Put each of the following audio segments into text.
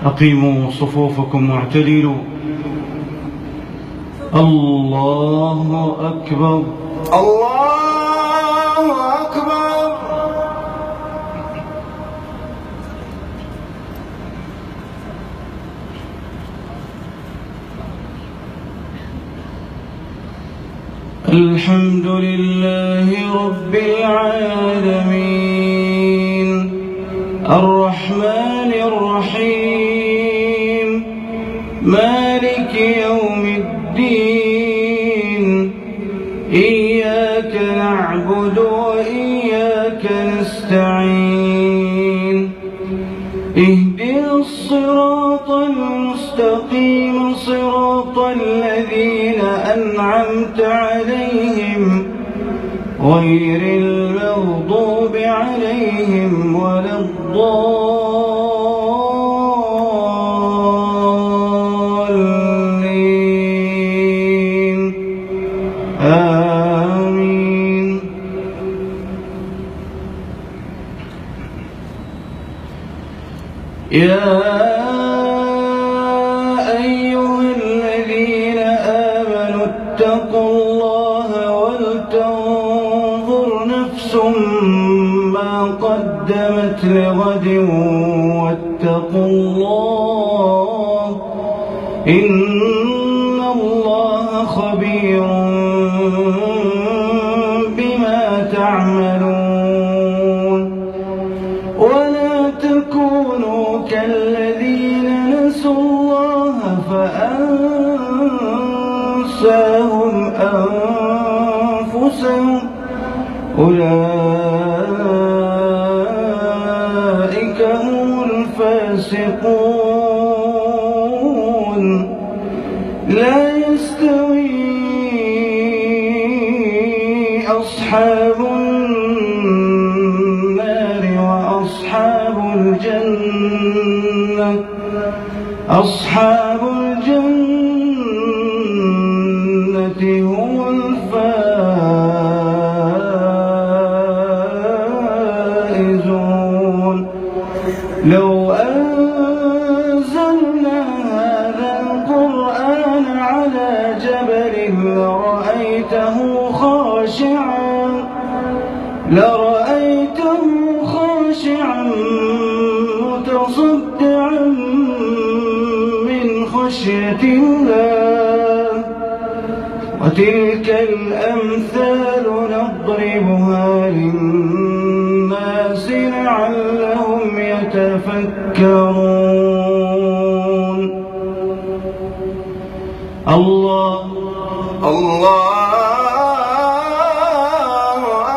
أقيموا صفوفكم واعتدلوا. الله أكبر الله أكبر. الحمد لله رب العالمين الرحمن الرحيم مالك يوم الدين إياك نعبد وإياك نستعين اهدنا الصراط المستقيم صراط الذين أنعمت عليهم غير المغضوب عليهم ولا الضالين آمين. يا أيها الذين آمنوا اتقوا الله ولتنظر نفس ما قدمت لغد واتقوا الله إن الله خبير بما تعملون. ولا تكونوا كالذين نسوا الله فأنساهم أنفسهم أولئك هم الفاسقون. لا يستوي أصحاب النار وأصحاب الجنة أصحاب الجنة هم الفائزون. لو أنزلنا هذا القرآن على جبل لرأيته خاشعا متصدعا من خشية الله. وتلك الأمثال نضربها للناس لعلهم يتفكرون. الله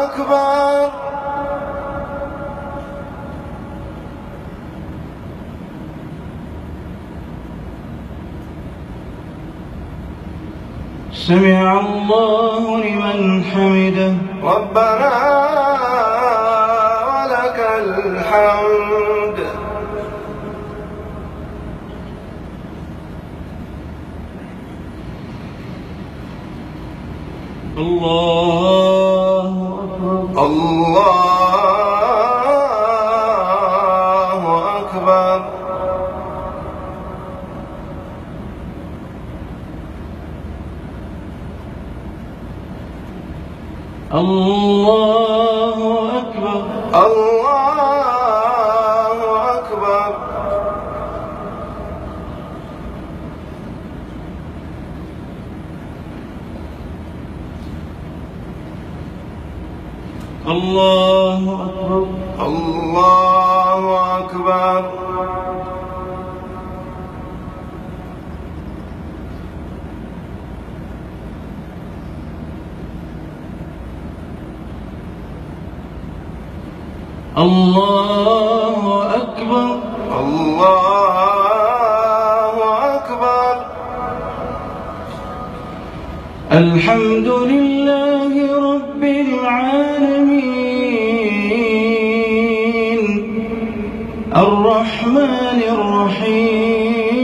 أكبر. سمع الله لمن حمده. ربنا ولك الحمد. الله أكبر. الله أكبر. الله أكبر. الله أكبر. الله أكبر. الله أكبر. الله أكبر. الله أكبر. الحمد لله رب العالمين الرحمن الرحيم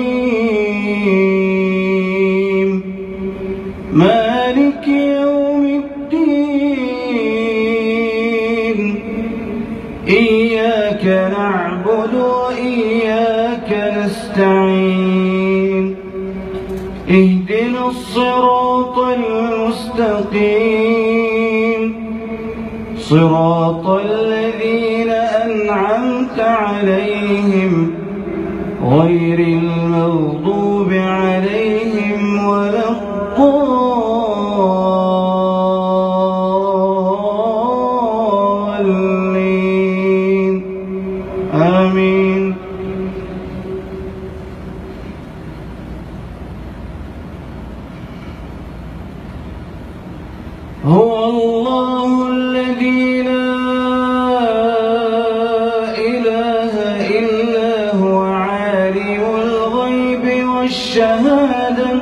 مالك يوم الدين إياك نعبد نعبد وإياك نستعين اهدنا الصراط المستقيم صراط الذين أنعمت عليهم غير المغضوب عليهم ولا الضالين آمين. هو الله الذي لا إله إلا هو عالم الغيب والشهادة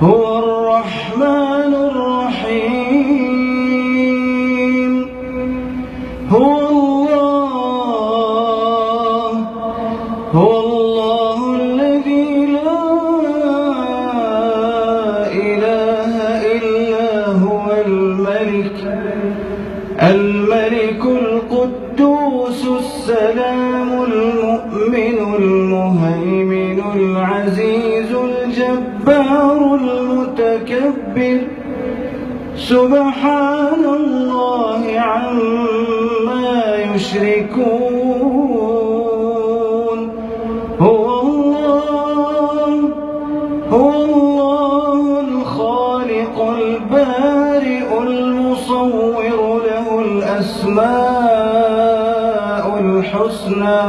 هو الرحمن الرحيم. هو الله الذي لا إله إلا هو الملك القدوس السلام المؤمن المهيمن العزيز الجبار المتكبر سبحان الله عما يشركون. هو الله الخالق البارئ المصور له الأسماء الحسنى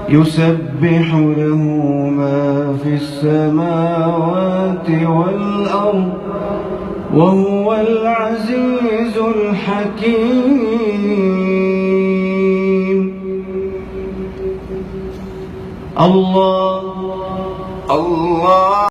يسبح له ما في السماوات والأرض وهو العزيز الحكيم. الله